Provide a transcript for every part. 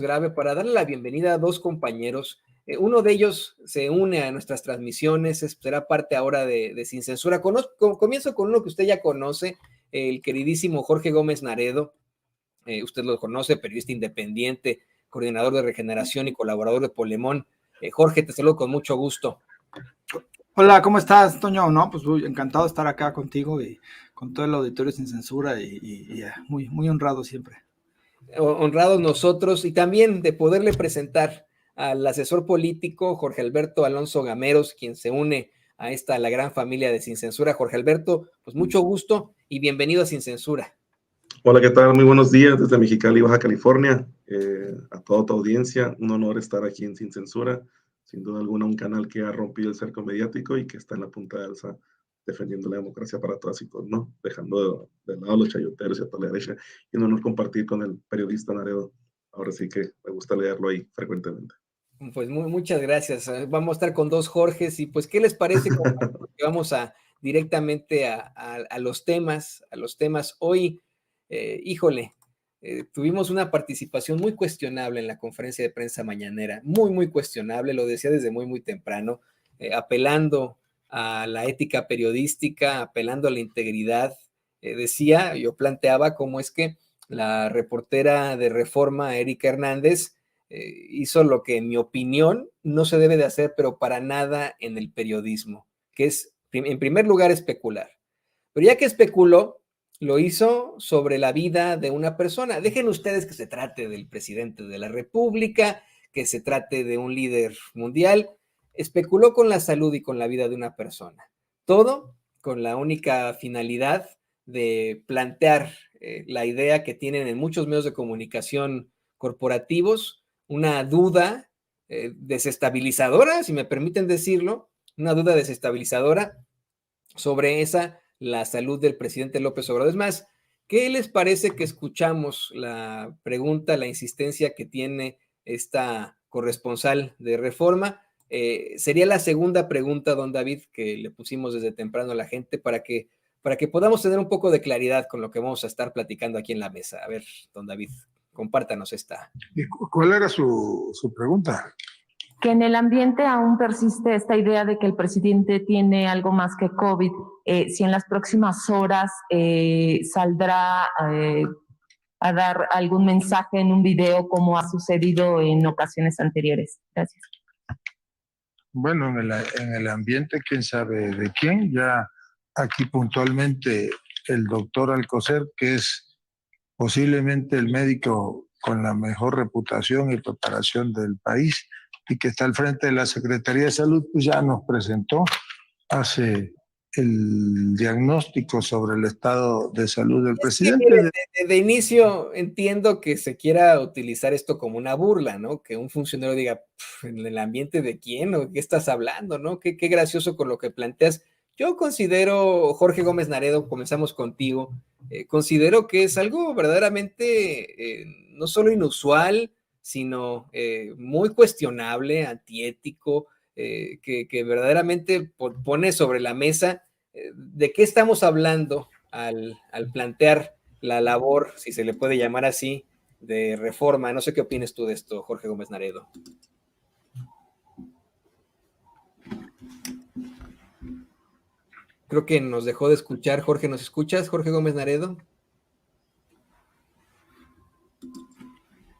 Grave para darle la bienvenida a dos compañeros. Uno de ellos se une a nuestras transmisiones, será parte ahora de Sin Censura. Comienzo con uno que usted ya conoce, el queridísimo Jorge Gómez Naredo. Usted lo conoce, periodista independiente, coordinador de Regeneración y colaborador de Polemón. Jorge, te saludo con mucho gusto. Hola, ¿cómo estás, Toño? No, pues encantado de estar acá contigo y con todo el auditorio Sin Censura y muy honrado siempre. Honrados nosotros y también de poderle presentar al asesor político Jorge Alberto Alonso Gameros, quien se une a la gran familia de Sin Censura. Jorge Alberto, pues mucho gusto y bienvenido a Sin Censura. Hola, ¿qué tal? Muy buenos días desde Mexicali, Baja California. A toda tu audiencia, un honor estar aquí en Sin Censura. Sin duda alguna, un canal que ha rompido el cerco mediático y que está en la punta de alza defendiendo la democracia para todas y todos, ¿no? Dejando de lado a los chayoteros y a toda la derecha. Y un honor compartir con el periodista Naredo. Ahora sí que me gusta leerlo ahí frecuentemente. Pues muchas gracias. Vamos a estar con dos Jorges y pues, ¿qué les parece? Que vamos directamente a los temas, Hoy, híjole, tuvimos una participación muy cuestionable en la conferencia de prensa mañanera, muy cuestionable, lo decía desde muy temprano, apelando a la ética periodística, apelando a la integridad. Yo planteaba cómo es que la reportera de Reforma, Erika Hernández, hizo lo que en mi opinión no se debe de hacer, pero para nada en el periodismo, que es en primer lugar especular. Pero ya que especuló, lo hizo sobre la vida de una persona. Dejen ustedes que se trate del presidente de la República, que se trate de un líder mundial. Especuló con la salud y con la vida de una persona. Todo con la única finalidad de plantear la idea que tienen en muchos medios de comunicación corporativos, una duda desestabilizadora, si me permiten decirlo, una duda desestabilizadora sobre la salud del presidente López Obrador. Es más, ¿qué les parece que escuchamos la pregunta, la insistencia que tiene esta corresponsal de Reforma? Sería la segunda pregunta, don David, que le pusimos desde temprano a la gente para que podamos tener un poco de claridad con lo que vamos a estar platicando aquí en la mesa. A ver, don David, compártanos esta. ¿Cuál era su pregunta? Que en el ambiente aún persiste esta idea de que el presidente tiene algo más que COVID. Si en las próximas horas saldrá a dar algún mensaje en un video como ha sucedido en ocasiones anteriores. Gracias. Bueno, en el ambiente, quién sabe de quién. Ya aquí puntualmente el doctor Alcocer, que es posiblemente el médico con la mejor reputación y preparación del país y que está al frente de la Secretaría de Salud, pues ya nos presentó, hace el diagnóstico sobre el estado de salud del presidente. De inicio entiendo que se quiera utilizar esto como una burla, ¿no? Que un funcionario diga, ¿en el ambiente de quién? ¿O qué estás hablando? ¿No? Qué gracioso con lo que planteas. Yo considero, Jorge Gómez Naredo, comenzamos contigo, considero que es algo verdaderamente no solo inusual, sino muy cuestionable, antiético, que verdaderamente pone sobre la mesa de qué estamos hablando al plantear la labor, si se le puede llamar así, de Reforma. No sé qué opinas tú de esto, Jorge Gómez Naredo. Creo que nos dejó de escuchar. Jorge, ¿nos escuchas, Jorge Gómez Naredo?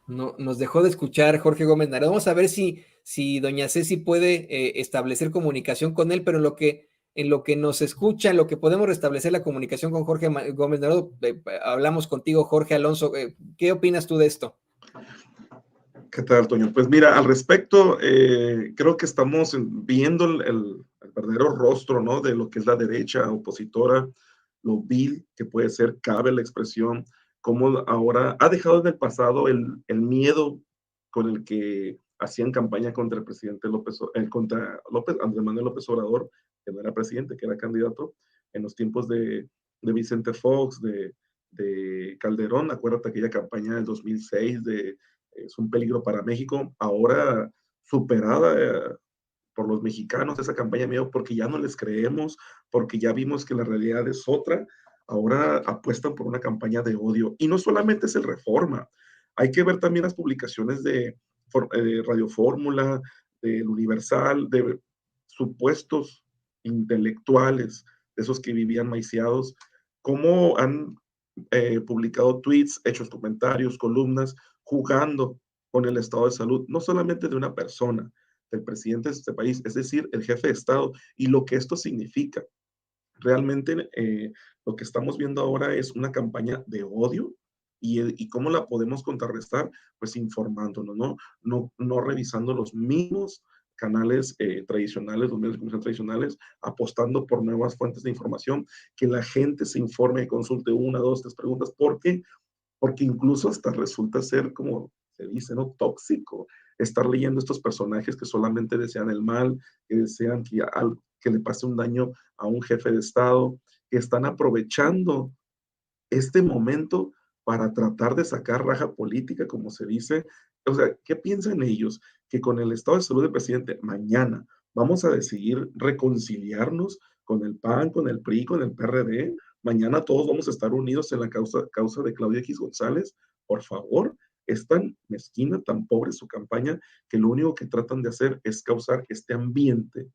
No, nos dejó de escuchar Jorge Gómez Naredo. Vamos a ver si doña Ceci puede establecer comunicación con él, pero en lo que nos escucha, en lo que podemos restablecer la comunicación con Jorge Gómez Naredo, hablamos contigo, Jorge Alonso. ¿Qué opinas tú de esto? ¿Qué tal, Toño? Pues mira, al respecto, creo que estamos viendo el verdadero rostro, ¿no? De lo que es la derecha opositora, lo vil que puede ser, cabe la expresión, cómo ahora ha dejado en el pasado el miedo con el que hacían campaña contra el presidente contra Andrés Manuel López Obrador, que no era presidente, que era candidato, en los tiempos de Vicente Fox, de Calderón. Acuérdate aquella campaña del 2006 es un peligro para México, ahora superada por los mexicanos, esa campaña de miedo, porque ya no les creemos, porque ya vimos que la realidad es otra. Ahora apuestan por una campaña de odio, y no solamente es el Reforma, Hay que ver también las publicaciones de Radio Fórmula, del Universal, de supuestos intelectuales, de esos que vivían maiciados, cómo han publicado tweets, hechos comentarios, columnas, jugando con el estado de salud, no solamente de una persona, del presidente de este país, es decir, el jefe de Estado, y lo que esto significa. Realmente lo que estamos viendo ahora es una campaña de odio y cómo la podemos contrarrestar, pues informándonos, no revisando los mismos canales tradicionales, los medios de comunicación tradicionales, apostando por nuevas fuentes de información, que la gente se informe y consulte 1, 2, 3 preguntas. ¿Por qué? Porque incluso hasta resulta ser, como se dice, ¿no? Tóxico estar leyendo estos personajes que solamente desean el mal, que desean que le pase un daño a un jefe de Estado, que están aprovechando este momento para tratar de sacar raja política, como se dice. O sea, ¿qué piensan ellos? Que con el estado de salud del presidente mañana vamos a decidir reconciliarnos con el PAN, con el PRI, con el PRD. Mañana todos vamos a estar unidos en la causa de Claudia X González. Por favor, es tan mezquina, tan pobre su campaña, que lo único que tratan de hacer es causar este ambiente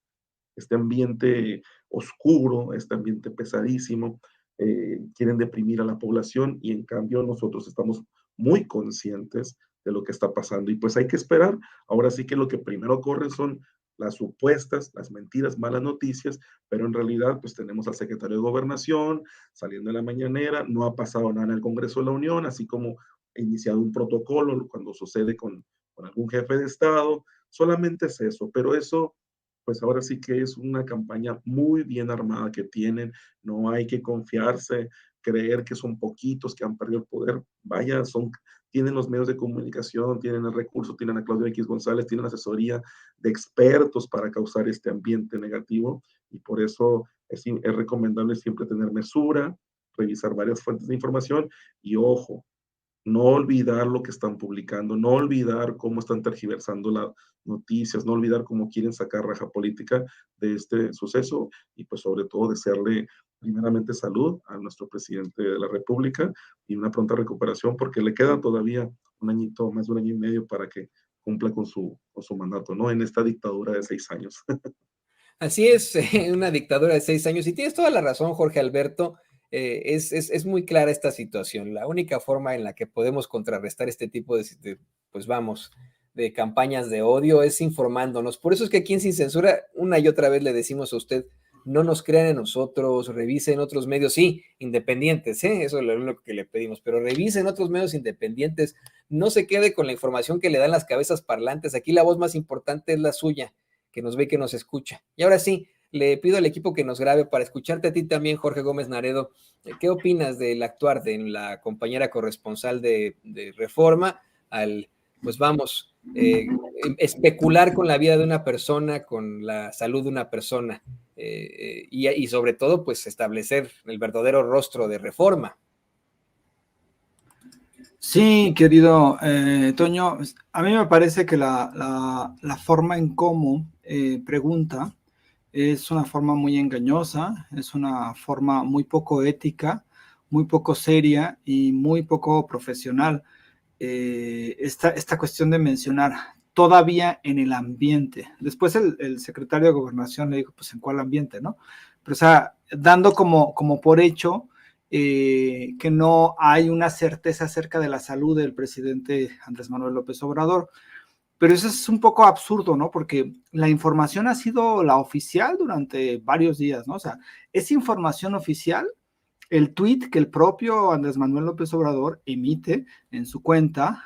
oscuro, este ambiente pesadísimo. Quieren deprimir a la población y en cambio nosotros estamos muy conscientes de lo que está pasando y pues hay que esperar. Ahora sí que lo que primero corre son las supuestas, las mentiras, malas noticias, pero en realidad pues tenemos al secretario de Gobernación saliendo de la mañanera, no ha pasado nada en el Congreso de la Unión, así como ha iniciado un protocolo cuando sucede con algún jefe de Estado, solamente es eso, pero eso pues ahora sí que es una campaña muy bien armada que tienen, no hay que confiarse, creer que son poquitos que han perdido el poder, vaya, tienen los medios de comunicación, tienen el recurso, tienen a Claudia X González, tienen asesoría de expertos para causar este ambiente negativo y por eso es recomendable siempre tener mesura, revisar varias fuentes de información y ojo, no olvidar lo que están publicando, no olvidar cómo están tergiversando las noticias, no olvidar cómo quieren sacar raja política de este suceso y pues sobre todo desearle primeramente salud a nuestro presidente de la República y una pronta recuperación porque le queda todavía un añito, más de un año y medio para que cumpla con su mandato, ¿no? En esta dictadura de 6 años. Así es, una dictadura de 6 años. Y tienes toda la razón, Jorge Alberto. Es muy clara esta situación. La única forma en la que podemos contrarrestar este tipo pues vamos, de campañas de odio es informándonos. Por eso es que aquí en Sin Censura, una y otra vez le decimos a usted, no nos crean en nosotros, revisen otros medios, sí, independientes, eso es lo que le pedimos, pero revisen otros medios independientes, no se quede con la información que le dan las cabezas parlantes. Aquí la voz más importante es la suya, que nos ve y que nos escucha. Y ahora sí, le pido al equipo que nos grabe para escucharte a ti también, Jorge Gómez Naredo. ¿Qué opinas del actuar de la compañera corresponsal de Reforma al, pues vamos, especular con la vida de una persona, con la salud de una persona y sobre todo, pues establecer el verdadero rostro de Reforma? Sí, querido Toño, a mí me parece que la forma en cómo pregunta es una forma muy engañosa, es una forma muy poco ética, muy poco seria y muy poco profesional. Esta cuestión de mencionar todavía en el ambiente. Después el secretario de Gobernación le dijo, pues ¿en cuál ambiente, no? Pero o sea, dando como por hecho que no hay una certeza acerca de la salud del presidente Andrés Manuel López Obrador. Pero eso es un poco absurdo, ¿no? Porque la información ha sido la oficial durante varios días, ¿no? O sea, es información oficial el tuit que el propio Andrés Manuel López Obrador emite en su cuenta,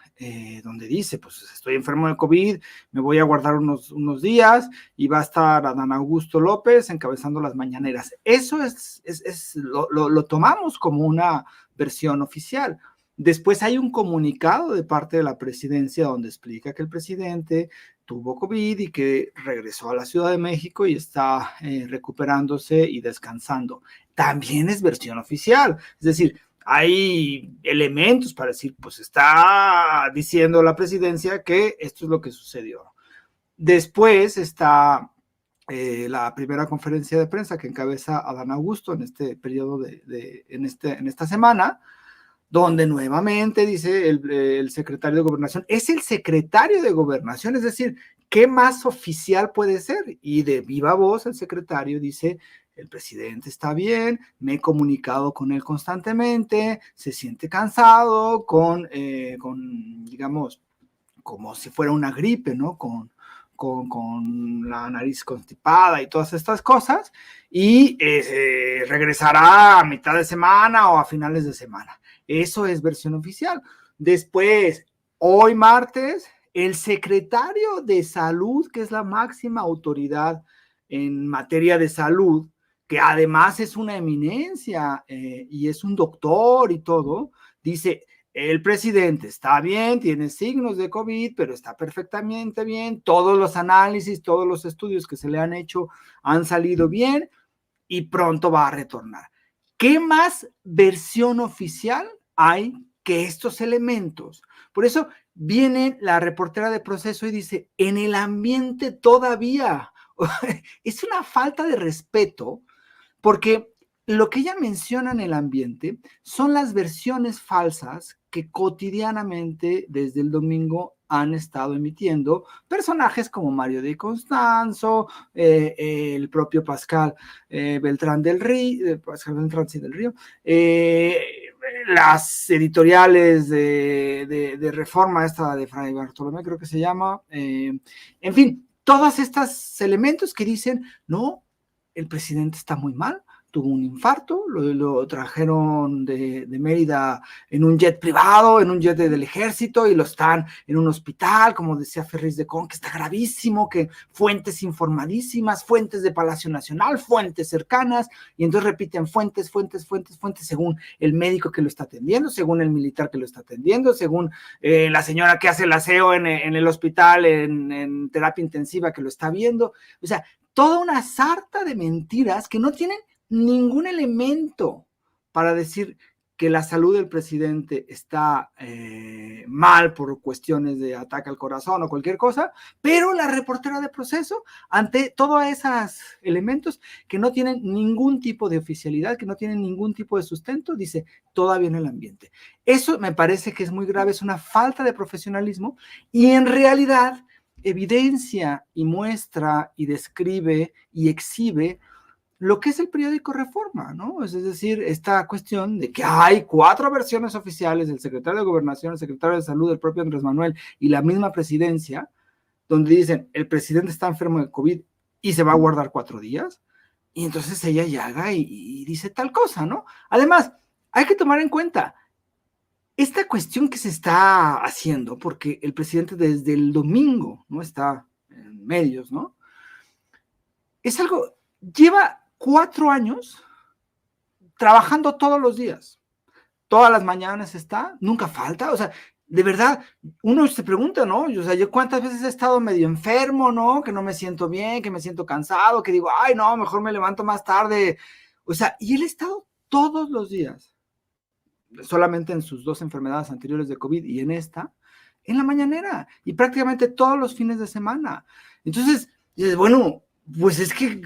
donde dice, pues estoy enfermo de COVID, me voy a guardar unos días y va a estar Adán Augusto López encabezando las mañaneras. Eso lo tomamos como una versión oficial. Después hay un comunicado de parte de la presidencia donde explica que el presidente tuvo COVID y que regresó a la Ciudad de México y está recuperándose y descansando. También es versión oficial, es decir, hay elementos para decir, pues está diciendo la presidencia que esto es lo que sucedió. Después está la primera conferencia de prensa que encabeza Adán Augusto en este periodo en esta semana, donde nuevamente dice el secretario de Gobernación, es el secretario de Gobernación, es decir, ¿qué más oficial puede ser? Y de viva voz el secretario dice, el presidente está bien, me he comunicado con él constantemente, se siente cansado, digamos, como si fuera una gripe, ¿no? Con la nariz constipada y todas estas cosas, y regresará a mitad de semana o a finales de semana. Eso es versión oficial. Después, hoy martes, el secretario de Salud, que es la máxima autoridad en materia de salud, que además es una eminencia y es un doctor y todo, dice, el presidente está bien, tiene signos de COVID, pero está perfectamente bien, todos los análisis, todos los estudios que se le han hecho han salido bien y pronto va a retornar. ¿Qué más versión oficial hay que estos elementos? Por eso viene la reportera de Proceso y dice, en el ambiente todavía. Es una falta de respeto porque lo que ella menciona en el ambiente son las versiones falsas que cotidianamente desde el domingo han estado emitiendo personajes como Mario de Constanzo, el propio Pascal Beltrán del Río, las editoriales de Reforma, esta de Fray Bartolomé creo que se llama, en fin, todos estos elementos que dicen, no, el presidente está muy mal, tuvo un infarto, lo trajeron de Mérida en un jet privado, en un jet del ejército, y lo están en un hospital, como decía Ferriz de Con, que está gravísimo, que fuentes informadísimas, fuentes de Palacio Nacional, fuentes cercanas, y entonces repiten fuentes, según el médico que lo está atendiendo, según el militar que lo está atendiendo, según la señora que hace el aseo en el hospital, en terapia intensiva que lo está viendo. O sea, toda una sarta de mentiras que no tienen ningún elemento para decir que la salud del presidente está mal por cuestiones de ataque al corazón o cualquier cosa, pero la reportera de Proceso, ante todos esos elementos que no tienen ningún tipo de oficialidad, que no tienen ningún tipo de sustento, dice, todavía en el ambiente. Eso me parece que es muy grave, es una falta de profesionalismo y en realidad evidencia y muestra y describe y exhibe lo que es el periódico Reforma, ¿no? Es decir, esta cuestión de que hay 4 versiones oficiales del secretario de Gobernación, el secretario de Salud, el propio Andrés Manuel y la misma presidencia, donde dicen, el presidente está enfermo de COVID y se va a guardar 4 días, y entonces ella llega y dice tal cosa, ¿no? Además, hay que tomar en cuenta esta cuestión que se está haciendo, porque el presidente desde el domingo, ¿no? Está en medios, ¿no? Es algo, lleva 4 años trabajando todos los días, todas las mañanas está, nunca falta, o sea, de verdad, uno se pregunta, ¿no? O sea, yo cuántas veces he estado medio enfermo, ¿no? Que no me siento bien, que me siento cansado, que digo, ay, no, mejor me levanto más tarde, o sea, y él ha estado todos los días, solamente en sus 2 enfermedades anteriores de COVID y en esta, en la mañanera, y prácticamente todos los fines de semana. Entonces, dices, bueno, pues es que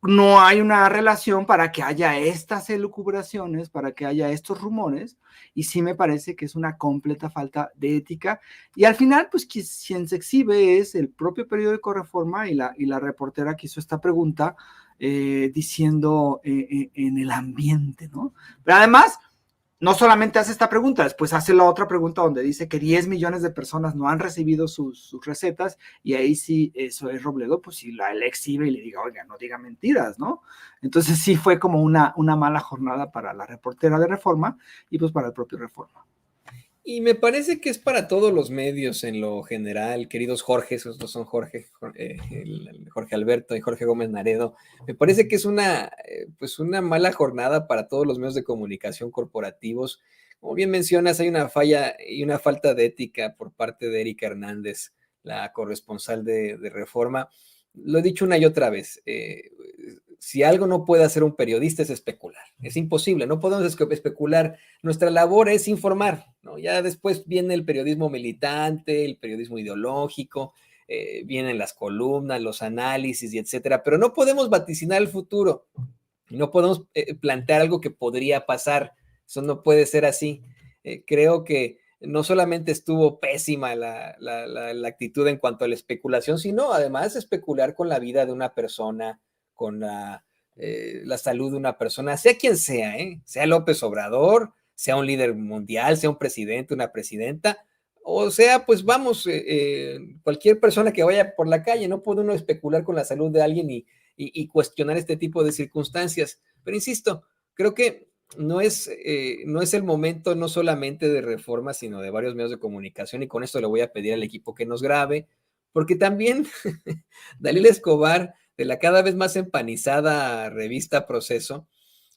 no hay una relación para que haya estas elucubraciones, para que haya estos rumores, y sí me parece que es una completa falta de ética, y al final, pues quien se exhibe es el propio periódico Reforma y la reportera que hizo esta pregunta, diciendo en el ambiente, ¿no? Pero además, no solamente hace esta pregunta, después hace la otra pregunta donde dice que 10 millones de personas no han recibido sus recetas, y ahí sí, eso es Robledo, pues si la exhibe y le diga, oiga, no diga mentiras, ¿no? Entonces sí fue como una mala jornada para la reportera de Reforma y pues para el propio Reforma. Y me parece que es para todos los medios en lo general, queridos Jorge, esos dos son Jorge Alberto y Jorge Gómez Naredo. Me parece que es pues una mala jornada para todos los medios de comunicación corporativos. Como bien mencionas, hay una falla y una falta de ética por parte de Erika Hernández, la corresponsal de Reforma. Lo he dicho una y otra vez, si algo no puede hacer un periodista es especular, es imposible, no podemos especular, nuestra labor es informar, ¿no? Ya después viene el periodismo militante, el periodismo ideológico, vienen las columnas, los análisis y etcétera, pero no podemos vaticinar el futuro, no podemos plantear algo que podría pasar Eso no puede ser así. Creo que no solamente estuvo pésima la actitud en cuanto a la especulación, sino además especular con la vida de una persona, con la salud de una persona, sea quien sea, sea López Obrador, sea un líder mundial, sea un presidente, una presidenta, o sea, pues vamos, cualquier persona que vaya por la calle, no puede uno especular con la salud de alguien y cuestionar este tipo de circunstancias. Pero insisto, creo que no es el momento no solamente de reforma, sino de varios medios de comunicación, y con esto le voy a pedir al equipo que nos grabe, porque también Dalila Escobar, de la cada vez más empanizada revista Proceso,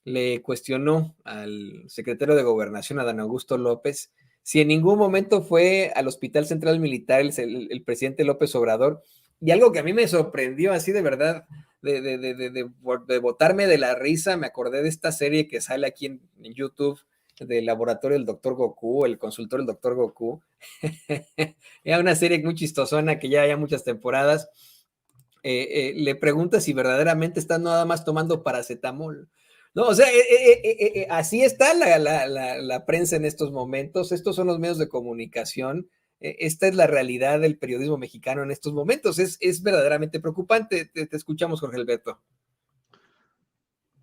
le cuestionó al secretario de Gobernación, Adán Augusto López, si en ningún momento fue al Hospital Central Militar el presidente López Obrador, y algo que a mí me sorprendió así de verdad, de botarme de la risa, me acordé de esta serie que sale aquí en YouTube, del laboratorio del Dr. Goku, el consultor del Dr. Goku. Era una serie muy chistosona que ya hay muchas temporadas. Le pregunta si verdaderamente está nada más tomando paracetamol. No, o sea, así está la prensa en estos momentos. Estos son los medios de comunicación. Esta es la realidad del periodismo mexicano en estos momentos. Es verdaderamente preocupante. Te escuchamos, Jorge Alberto.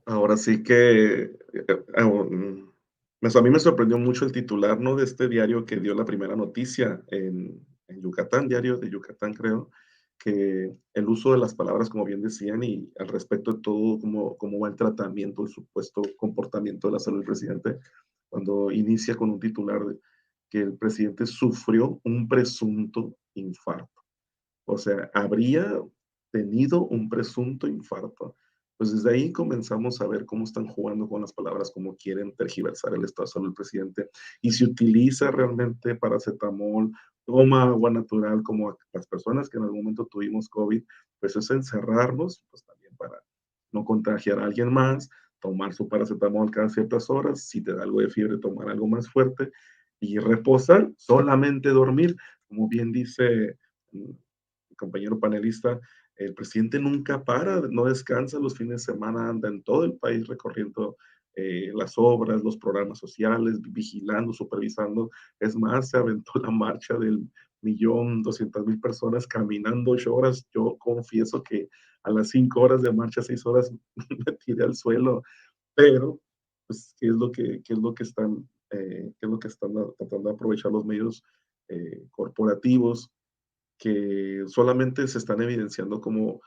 Ahora sí que a mí me sorprendió mucho el titular, ¿no?, de este diario que dio la primera noticia en Yucatán, Diario de Yucatán, creo, que el uso de las palabras, como bien decían, y al respecto de todo, cómo va el tratamiento, el supuesto comportamiento de la salud del presidente, cuando inicia con un titular de que el presidente sufrió un presunto infarto. O sea, habría tenido un presunto infarto. Pues desde ahí comenzamos a ver cómo están jugando con las palabras, cómo quieren tergiversar el estado de salud del presidente. Y si utiliza realmente paracetamol, toma agua natural, como las personas que en algún momento tuvimos COVID, pues es encerrarnos, pues también para no contagiar a alguien más, tomar su paracetamol cada ciertas horas, si te da algo de fiebre, tomar algo más fuerte y reposar, solamente dormir, como bien dice compañero panelista, el presidente nunca para, no descansa, los fines de semana anda en todo el país recorriendo las obras, los programas sociales, vigilando, supervisando. Es más, se aventó la marcha del 1.200.000 personas caminando 8 horas. Yo confieso que a las 5 horas de marcha, 6 horas, me tiré al suelo, pero pues, qué es lo que están tratando de aprovechar los medios corporativos, que solamente se están evidenciando como,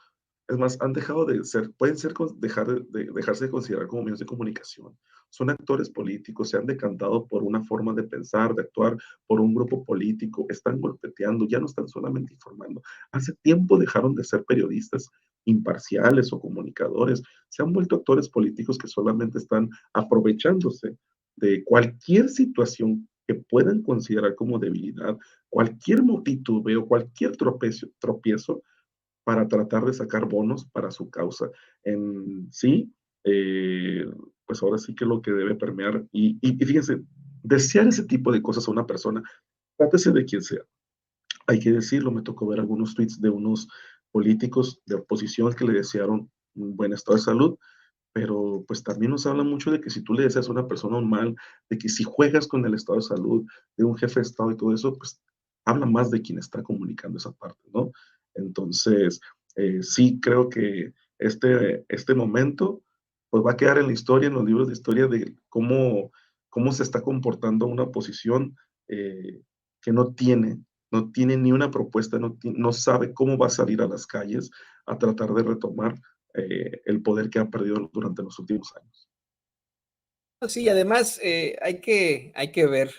es más, han dejado de ser, pueden ser, dejarse de considerar como medios de comunicación. Son actores políticos, se han decantado por una forma de pensar, de actuar, por un grupo político, están golpeteando, ya no están solamente informando. Hace tiempo dejaron de ser periodistas imparciales o comunicadores, se han vuelto actores políticos que solamente están aprovechándose de cualquier situación que puedan considerar como debilidad, cualquier titubeo, cualquier tropiezo para tratar de sacar bonos para su causa. En sí, pues ahora sí que lo que debe permear, y fíjense, desear ese tipo de cosas a una persona, trátese de quien sea. Hay que decirlo, me tocó ver algunos tweets de unos políticos de oposición que le desearon un buen estado de salud, pero pues también nos habla mucho de que si tú le deseas a una persona un mal, de que si juegas con el estado de salud de un jefe de estado y todo eso, pues habla más de quien está comunicando esa parte, ¿no? Entonces, sí creo que este momento pues va a quedar en la historia, en los libros de historia, de cómo se está comportando una oposición que no tiene ni una propuesta, no sabe cómo va a salir a las calles a tratar de retomar el poder que ha perdido durante los últimos años. Sí, además hay que ver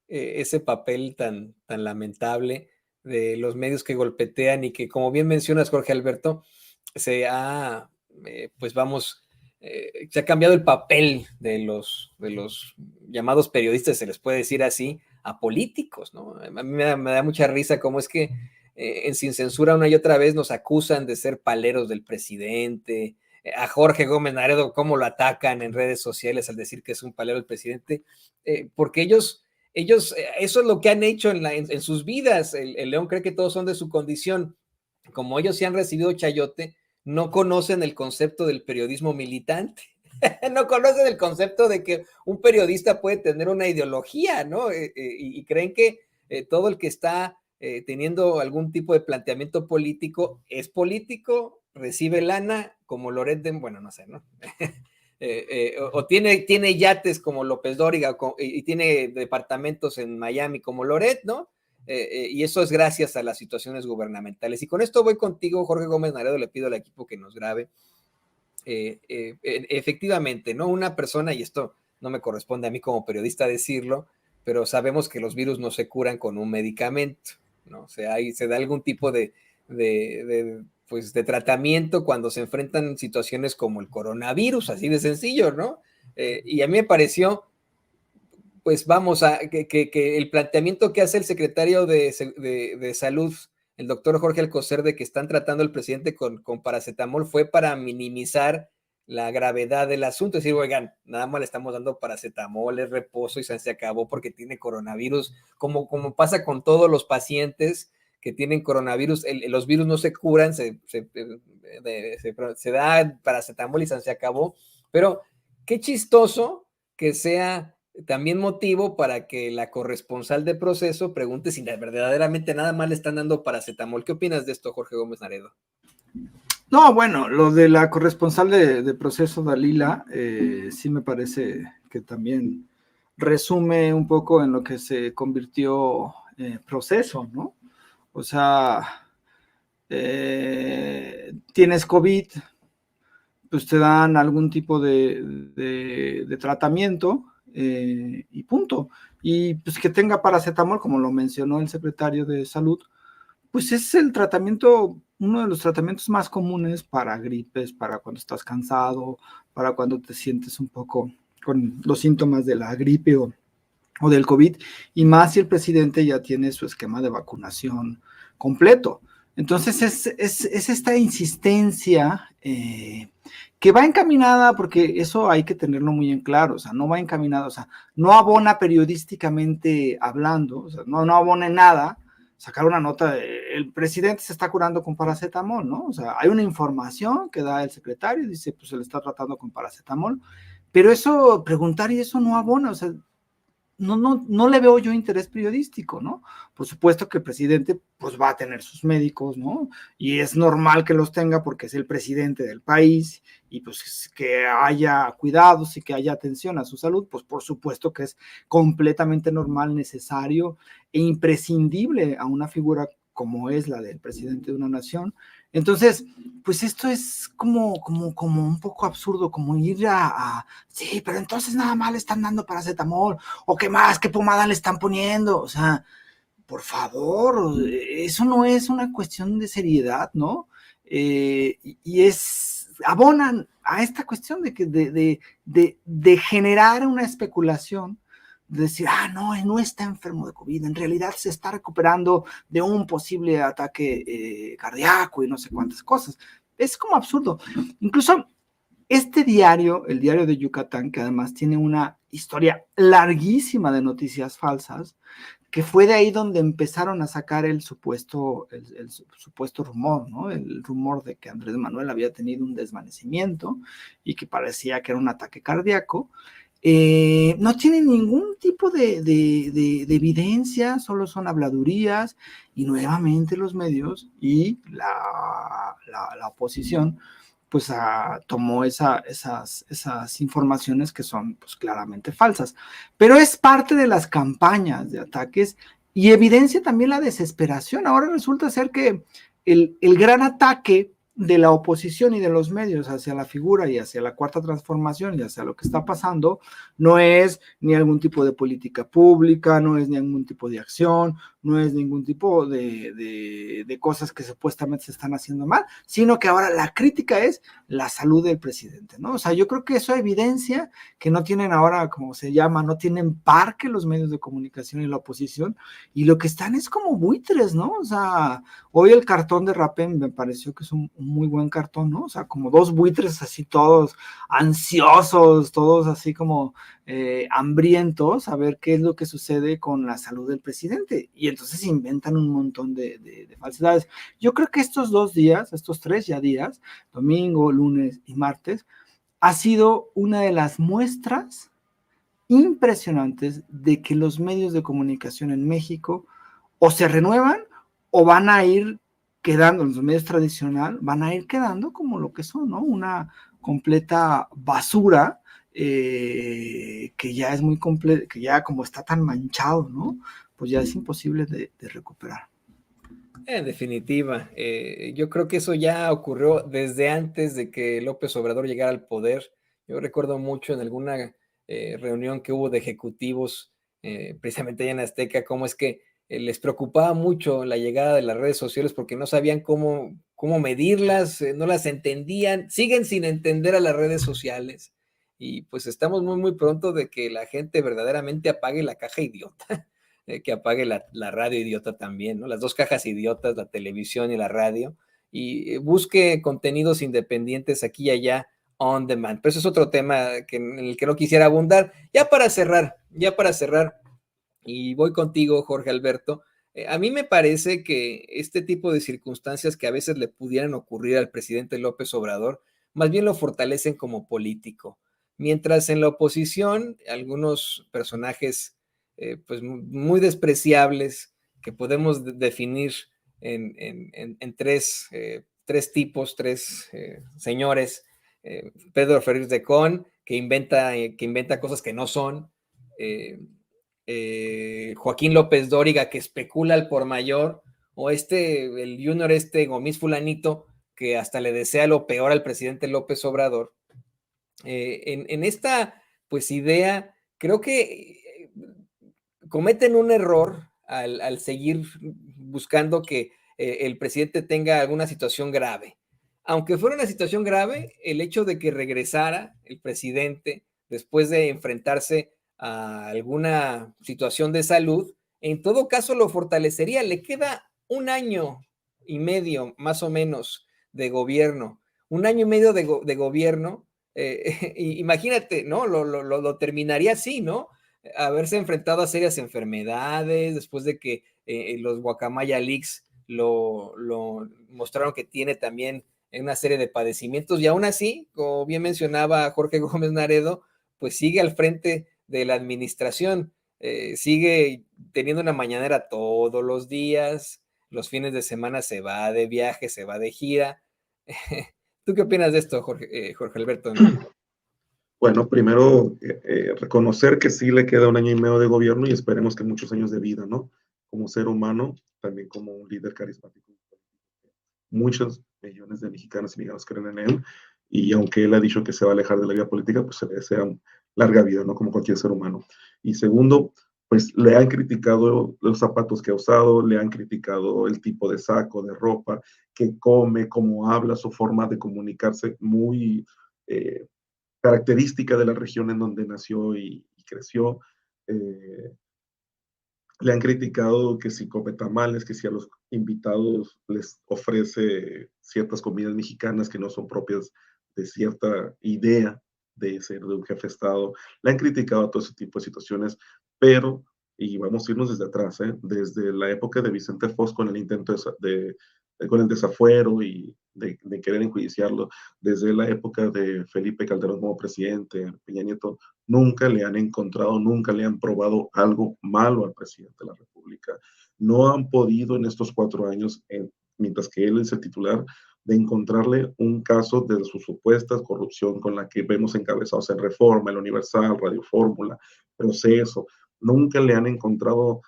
ese papel tan lamentable de los medios que golpetean y que, como bien mencionas, Jorge Alberto, pues vamos, se ha cambiado el papel de los llamados periodistas, se les puede decir así, a políticos, ¿no? A mí me da mucha risa cómo es que en Sin Censura una y otra vez nos acusan de ser paleros del presidente. A Jorge Gómez Naredo, cómo lo atacan en redes sociales al decir que es un palero del presidente, porque ellos, eso es lo que han hecho en sus vidas. El León cree que todos son de su condición. Como ellos sí han recibido chayote, no conocen el concepto del periodismo militante. No conocen el concepto de que un periodista puede tener una ideología, ¿no? Y creen que todo el que está teniendo algún tipo de planteamiento político es político, recibe lana, como Loret de, bueno, no sé, ¿no? O tiene yates como López Dóriga y tiene departamentos en Miami como Loret, ¿no? Y eso es gracias a las situaciones gubernamentales. Y con esto voy contigo, Jorge Gómez Naredo, le pido al equipo que nos grabe. Efectivamente, ¿no? Una persona, y esto no me corresponde a mí como periodista decirlo, pero sabemos que los virus no se curan con un medicamento, ¿no? O sea, ahí se da algún tipo pues, de tratamiento cuando se enfrentan situaciones como el coronavirus, así de sencillo, ¿no? Y a mí me pareció, pues vamos, que el planteamiento que hace el secretario de Salud, el doctor Jorge Alcocer, de que están tratando al presidente con paracetamol, fue para minimizar la gravedad del asunto. Es decir, oigan, nada más le estamos dando paracetamol, es reposo y se acabó porque tiene coronavirus, como pasa con todos los pacientes que tienen coronavirus. Los virus no se curan, se da paracetamol y se acabó. Pero qué chistoso que sea también motivo para que la corresponsal de Proceso pregunte si verdaderamente nada más le están dando paracetamol. ¿Qué opinas de esto, Jorge Gómez Naredo? No, bueno, lo de la corresponsal de Proceso, Dalila, sí me parece que también resume un poco en lo que se convirtió Proceso, ¿no? O sea, tienes COVID, pues te dan algún tipo de tratamiento y punto. Y pues que tenga paracetamol, como lo mencionó el secretario de Salud, pues es el tratamiento, uno de los tratamientos más comunes para gripes, para cuando estás cansado, para cuando te sientes un poco con los síntomas de la gripe o del COVID, y más si el presidente ya tiene su esquema de vacunación completo. Entonces es esta insistencia que va encaminada, porque eso hay que tenerlo muy en claro, o sea, no va encaminada, o sea, no abona periodísticamente hablando, o sea, no abona en nada sacar una nota de el presidente se está curando con paracetamol, ¿no? O sea, hay una información que da el secretario, dice, pues se le está tratando con paracetamol, pero eso, preguntar y eso no abona, o sea, no le veo yo interés periodístico, ¿no? Por supuesto que el presidente pues va a tener sus médicos, ¿no? Y es normal que los tenga porque es el presidente del país y pues que haya cuidados y que haya atención a su salud, pues por supuesto que es completamente normal, necesario e imprescindible a una figura como es la del presidente de una nación. Entonces, pues esto es como un poco absurdo, como ir sí, pero entonces nada más le están dando paracetamol, o qué más, qué pomada le están poniendo, o sea, por favor, eso no es una cuestión de seriedad, ¿no? Abonan a esta cuestión de generar una especulación, de decir, no está enfermo de COVID, en realidad se está recuperando de un posible ataque cardíaco y no sé cuántas cosas. Es como absurdo. Incluso este diario, el diario de Yucatán, que además tiene una historia larguísima de noticias falsas, que fue de ahí donde empezaron a sacar el supuesto rumor, ¿no? El rumor de que Andrés Manuel había tenido un desvanecimiento y que parecía que era un ataque cardíaco. No tienen ningún tipo de evidencia, solo son habladurías, y nuevamente los medios y la oposición pues tomó esas informaciones que son pues claramente falsas, pero es parte de las campañas de ataques y evidencia también la desesperación. Ahora resulta ser que el gran ataque de la oposición y de los medios hacia la figura y hacia la cuarta transformación y hacia lo que está pasando no es ni algún tipo de política pública, no es ningún tipo de acción, no es ningún tipo de cosas que supuestamente se están haciendo mal, sino que ahora la crítica es la salud del presidente, ¿no? O sea, yo creo que eso evidencia que no tienen ahora, como se llama, no tienen parque los medios de comunicación y la oposición, y lo que están es como buitres, ¿no? O sea, hoy el cartón de Rapén me pareció que es un muy buen cartón, ¿no? O sea, como dos buitres así todos ansiosos, todos así como hambrientos a ver qué es lo que sucede con la salud del presidente, y entonces inventan un montón de falsedades. Yo creo que estos 2 días, estos 3 ya días, domingo, lunes y martes, ha sido una de las muestras impresionantes de que los medios de comunicación en México o se renuevan o van a ir quedando, los medios tradicionales van a ir quedando como lo que son, ¿no? Una completa basura que ya es muy completa, que ya como está tan manchado, ¿no? Pues ya es imposible de recuperar. En definitiva, yo creo que eso ya ocurrió desde antes de que López Obrador llegara al poder. Yo recuerdo mucho en alguna reunión que hubo de ejecutivos, precisamente allá en Azteca, cómo es que les preocupaba mucho la llegada de las redes sociales porque no sabían cómo medirlas, no las entendían, siguen sin entender a las redes sociales. Y pues estamos muy pronto de que la gente verdaderamente apague la caja idiota. Que apague la radio idiota también, ¿no? Las dos cajas idiotas, la televisión y la radio, y busque contenidos independientes aquí y allá on demand. Pero eso es otro tema en el que no quisiera abundar. Ya para cerrar, y voy contigo, Jorge Alberto, a mí me parece que este tipo de circunstancias que a veces le pudieran ocurrir al presidente López Obrador, más bien lo fortalecen como político. Mientras en la oposición, algunos personajes pues muy despreciables que podemos definir en tres tipos, tres señores. Pedro Ferriz de Con, que inventa cosas que no son. Joaquín López Dóriga, que especula al por mayor, o el junior Gomis Fulanito, que hasta le desea lo peor al presidente López Obrador. En esta pues idea, creo que cometen un error al seguir buscando que el presidente tenga alguna situación grave. Aunque fuera una situación grave, el hecho de que regresara el presidente después de enfrentarse a alguna situación de salud, en todo caso lo fortalecería. Le queda 1 año y medio más o menos de gobierno. 1 año y medio de gobierno. Imagínate, ¿no? Lo terminaría así, ¿no? Haberse enfrentado a serias enfermedades, después de que los Guacamaya Leaks lo mostraron que tiene también una serie de padecimientos, y aún así, como bien mencionaba Jorge Gómez Naredo, pues sigue al frente de la administración, sigue teniendo una mañanera todos los días, los fines de semana se va de viaje, se va de gira. ¿Tú qué opinas de esto, Jorge Alberto? Bueno, primero reconocer que sí le queda 1 año y medio de gobierno y esperemos que muchos años de vida, ¿no? Como ser humano, también como un líder carismático. Muchos millones de mexicanos y mexicanos creen en él, y aunque él ha dicho que se va a alejar de la vida política, pues se le desea larga vida, ¿no? Como cualquier ser humano. Y segundo, pues le han criticado los zapatos que ha usado, le han criticado el tipo de saco, de ropa, que come, cómo habla, su forma de comunicarse muy característica de la región en donde nació y creció. Le han criticado que si come tamales, que si a los invitados les ofrece ciertas comidas mexicanas que no son propias de cierta idea de ser de un jefe de Estado. Le han criticado todo ese tipo de situaciones, pero, y vamos a irnos desde atrás, desde la época de Vicente Fox con el intento con el desafuero y de querer enjuiciarlo, desde la época de Felipe Calderón como presidente, Peña Nieto, nunca le han encontrado, nunca le han probado algo malo al presidente de la República. No han podido en estos 4 años, mientras que él es el titular, de encontrarle un caso de su supuesta corrupción con la que vemos encabezados en Reforma, El Universal, Radio Fórmula, Proceso. Nunca le han encontrado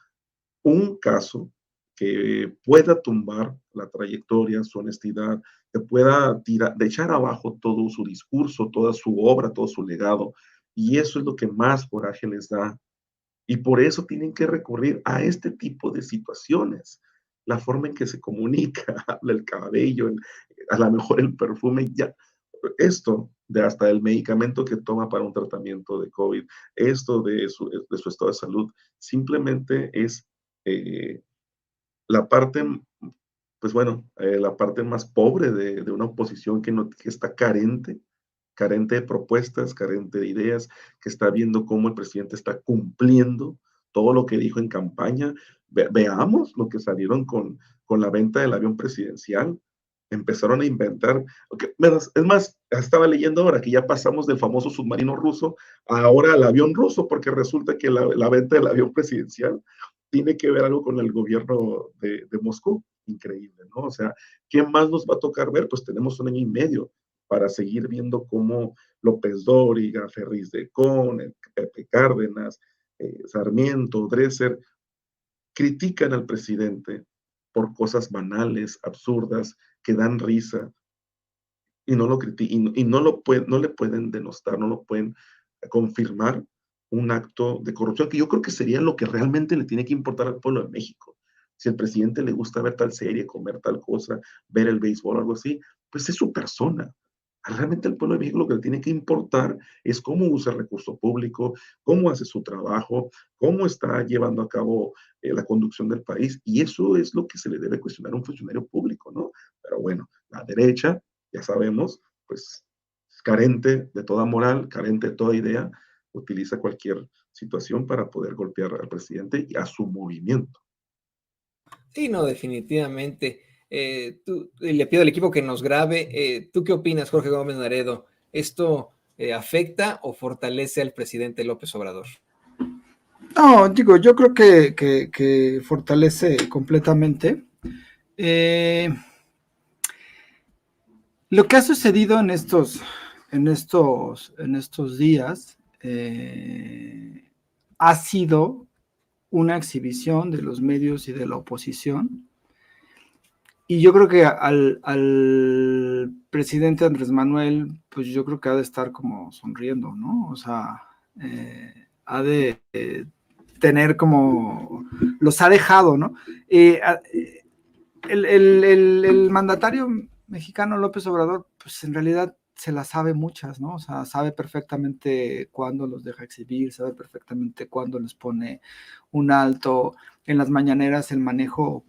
un caso que pueda tumbar la trayectoria, su honestidad, que pueda de echar abajo todo su discurso, toda su obra, todo su legado. Y eso es lo que más coraje les da. Y por eso tienen que recurrir a este tipo de situaciones. La forma en que se comunica, habla el cabello, a lo mejor el perfume, ya. Esto de hasta el medicamento que toma para un tratamiento de COVID, esto de su estado de salud, simplemente es la parte, pues bueno, la parte más pobre de una oposición que está carente de propuestas, carente de ideas, que está viendo cómo el presidente está cumpliendo todo lo que dijo en campaña. Veamos lo que salieron con la venta del avión presidencial. empezaron a inventar, es más, estaba leyendo ahora que ya pasamos del famoso submarino ruso ahora al avión ruso, porque resulta que la venta del avión presidencial tiene que ver algo con el gobierno de Moscú. Increíble, ¿no? O sea, ¿qué más nos va a tocar ver? Pues tenemos 1 año y medio para seguir viendo cómo López Dóriga, Ferriz de Con, Pepe Cárdenas, Sarmiento, Dresser, critican al presidente por cosas banales, absurdas, que dan risa, y no lo critican, y no le pueden denostar, no lo pueden confirmar un acto de corrupción, que yo creo que sería lo que realmente le tiene que importar al pueblo de México. Si al presidente le gusta ver tal serie, comer tal cosa, ver el béisbol o algo así, pues es su persona. Realmente al pueblo de México lo que le tiene que importar es cómo usa el recurso público, cómo hace su trabajo, cómo está llevando a cabo la conducción del país, y eso es lo que se le debe cuestionar a un funcionario público, ¿no? Pero bueno, la derecha, ya sabemos, pues carente de toda moral, carente de toda idea, utiliza cualquier situación para poder golpear al presidente y a su movimiento. Sí, no, definitivamente. Le pido al equipo que nos grabe. ¿Tú qué opinas, Jorge Gómez Naredo? ¿Esto afecta o fortalece al presidente López Obrador? No, digo, yo creo que fortalece completamente. Lo que ha sucedido en estos días ha sido una exhibición de los medios y de la oposición. Y yo creo que al presidente Andrés Manuel, pues yo creo que ha de estar como sonriendo, ¿no? O sea, ha de tener como, los ha dejado, ¿no? El mandatario mexicano López Obrador, pues en realidad se las sabe muchas, ¿no? O sea, sabe perfectamente cuándo los deja exhibir, sabe perfectamente cuándo les pone un alto. En las mañaneras el manejo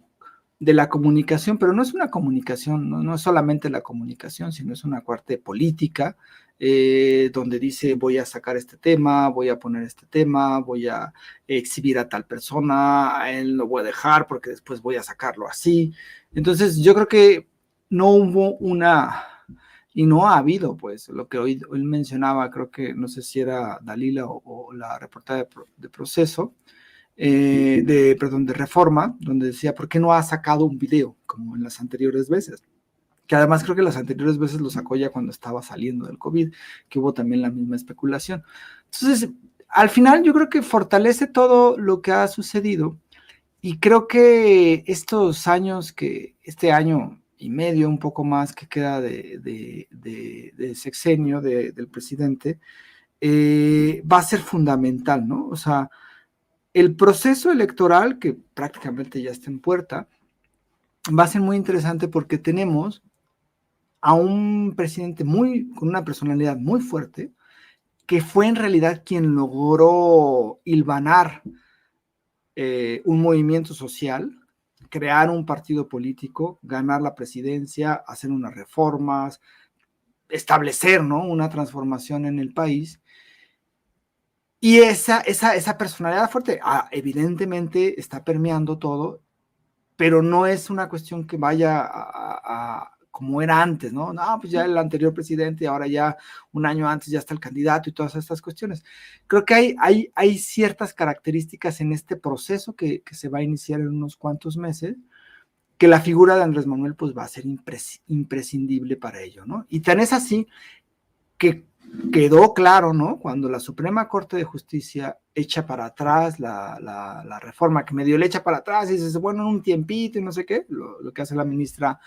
de la comunicación, pero no es una comunicación, no es solamente la comunicación, sino es una parte política, donde dice voy a sacar este tema, voy a poner este tema, voy a exhibir a tal persona, a él lo voy a dejar porque después voy a sacarlo así. Entonces yo creo que no hubo y no ha habido, pues, lo que hoy mencionaba, creo que no sé si era Dalila o la reportera de Proceso, de Reforma, donde decía, ¿por qué no ha sacado un video como en las anteriores veces? Que además creo que las anteriores veces lo sacó ya cuando estaba saliendo del COVID, que hubo también la misma especulación. Entonces, al final yo creo que fortalece todo lo que ha sucedido, y creo que estos años, este año y medio, un poco más que queda de sexenio del presidente, va a ser fundamental, ¿no? O sea, el proceso electoral, que prácticamente ya está en puerta, va a ser muy interesante porque tenemos a un presidente con una personalidad muy fuerte, que fue en realidad quien logró hilvanar un movimiento social, crear un partido político, ganar la presidencia, hacer unas reformas, establecer, ¿no?, una transformación en el país. Y esa personalidad fuerte, evidentemente está permeando todo, pero no es una cuestión que vaya como era antes, ¿no? No, pues ya el anterior presidente, ahora ya un año antes ya está el candidato y todas estas cuestiones. Creo que hay ciertas características en este proceso que se va a iniciar en unos cuantos meses, que la figura de Andrés Manuel pues va a ser imprescindible para ello, ¿no? Y tan es así que quedó claro, ¿no?, cuando la Suprema Corte de Justicia echa para atrás la reforma, que medio le echa para atrás y dice, bueno, en un tiempito y no sé qué, lo que hace la ministra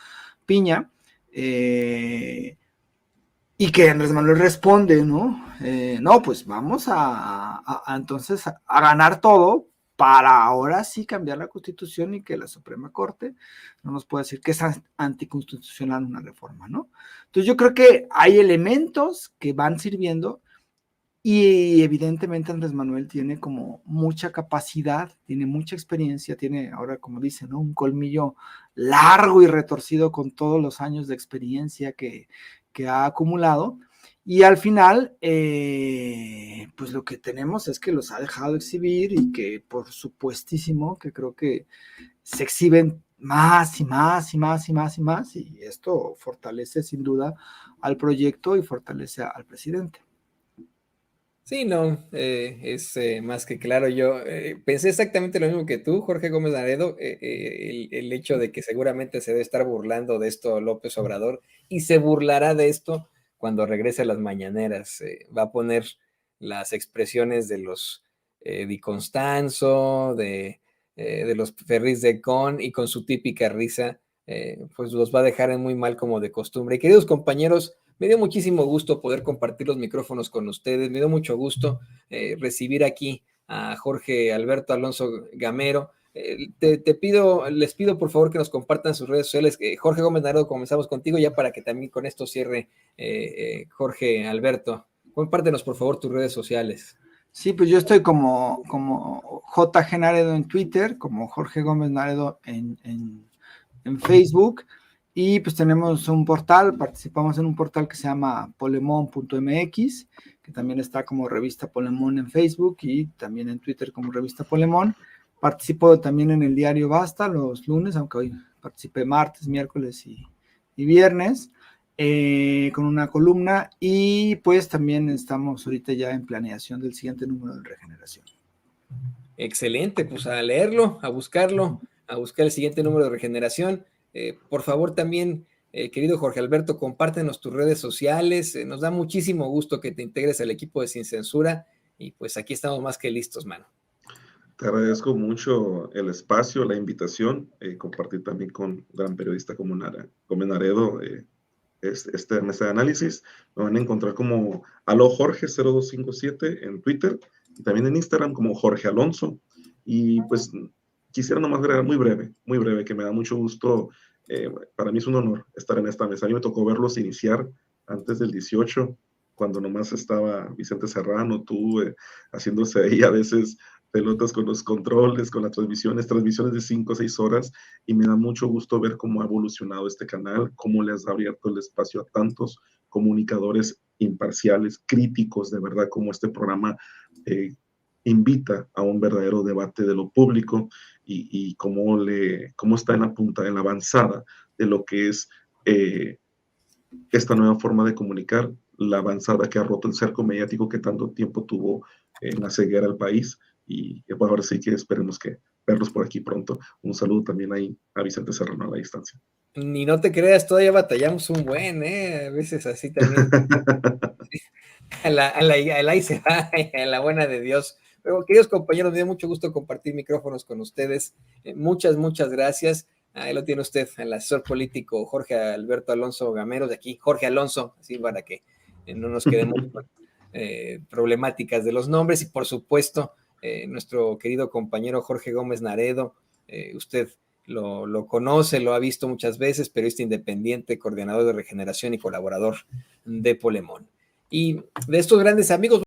Piña, y que Andrés Manuel responde, ¿no? No, pues vamos entonces a ganar todo para ahora sí cambiar la Constitución y que la Suprema Corte no nos pueda decir que es anticonstitucional una reforma, ¿no? Entonces yo creo que hay elementos que van sirviendo, y evidentemente Andrés Manuel tiene como mucha capacidad, tiene mucha experiencia, tiene ahora, como dicen, ¿no?, un colmillo largo y retorcido con todos los años de experiencia que ha acumulado, y al final, pues lo que tenemos es que los ha dejado exhibir, y que por supuestísimo que creo que se exhiben más y más y más y más y más, y esto fortalece sin duda al proyecto y fortalece al presidente. Sí, no, es más que claro. Yo pensé exactamente lo mismo que tú, Jorge Gómez Naredo, el hecho de que seguramente se debe estar burlando de esto López Obrador y se burlará de esto cuando regrese a las mañaneras. Va a poner las expresiones de los Di Constanzo, de los Ferris de Con y con su típica risa, pues los va a dejar en muy mal como de costumbre. Y queridos compañeros, me dio muchísimo gusto poder compartir los micrófonos con ustedes. Me dio mucho gusto recibir aquí a Jorge Alberto Alonso Gamero. Les pido por favor que nos compartan sus redes sociales. Jorge Gómez Naredo, comenzamos contigo ya para que también con esto cierre Jorge Alberto. Compártenos por favor tus redes sociales. Sí, pues yo estoy como JG Naredo en Twitter, como Jorge Gómez Naredo en Facebook, y pues tenemos un portal, participamos en un portal que se llama polemon.mx, que también está como Revista Polemón en Facebook y también en Twitter como Revista Polemón. Participo también en el diario Basta los lunes, aunque hoy participé martes, miércoles y viernes, con una columna, y pues también estamos ahorita ya en planeación del siguiente número de Regeneración. Excelente, pues a leerlo, a buscarlo, a buscar el siguiente número de Regeneración. Por favor también, querido Jorge Alberto, compártenos tus redes sociales. Nos da muchísimo gusto que te integres al equipo de Sin Censura y pues aquí estamos más que listos, mano. Te agradezco mucho el espacio, la invitación, compartir también con gran periodista como Naredo este análisis. Me van a encontrar como alojorge0257 en Twitter y también en Instagram como Jorge Alonso. Y pues quisiera nomás agregar muy breve, que me da mucho gusto. Para mí es un honor estar en esta mesa. A mí me tocó verlos iniciar antes del 18, cuando nomás estaba Vicente Serrano, tú haciéndose ahí a veces pelotas con los controles, con las transmisiones de 5 o 6 horas, y me da mucho gusto ver cómo ha evolucionado este canal, cómo le has abierto el espacio a tantos comunicadores imparciales, críticos, de verdad, como este programa invita a un verdadero debate de lo público y cómo está en la punta, en la avanzada de lo que es esta nueva forma de comunicar, la avanzada que ha roto el cerco mediático que tanto tiempo tuvo en la ceguera al país. Y pues ahora sí que esperemos que verlos por aquí pronto. Un saludo también ahí a Vicente Serrano a la distancia. Ni no te creas, todavía batallamos un buen, a veces así también. Ahí se va, a la buena de Dios. Pero queridos compañeros, me dio mucho gusto compartir micrófonos con ustedes. Muchas gracias. Ahí lo tiene usted, el asesor político Jorge Alberto Alonso Gamero, de aquí, Jorge Alonso, así para que no nos quedemos con problemáticas de los nombres. Y por supuesto, nuestro querido compañero Jorge Gómez Naredo, usted lo conoce, lo ha visto muchas veces, periodista independiente, coordinador de Regeneración y colaborador de Polemón. Y de estos grandes amigos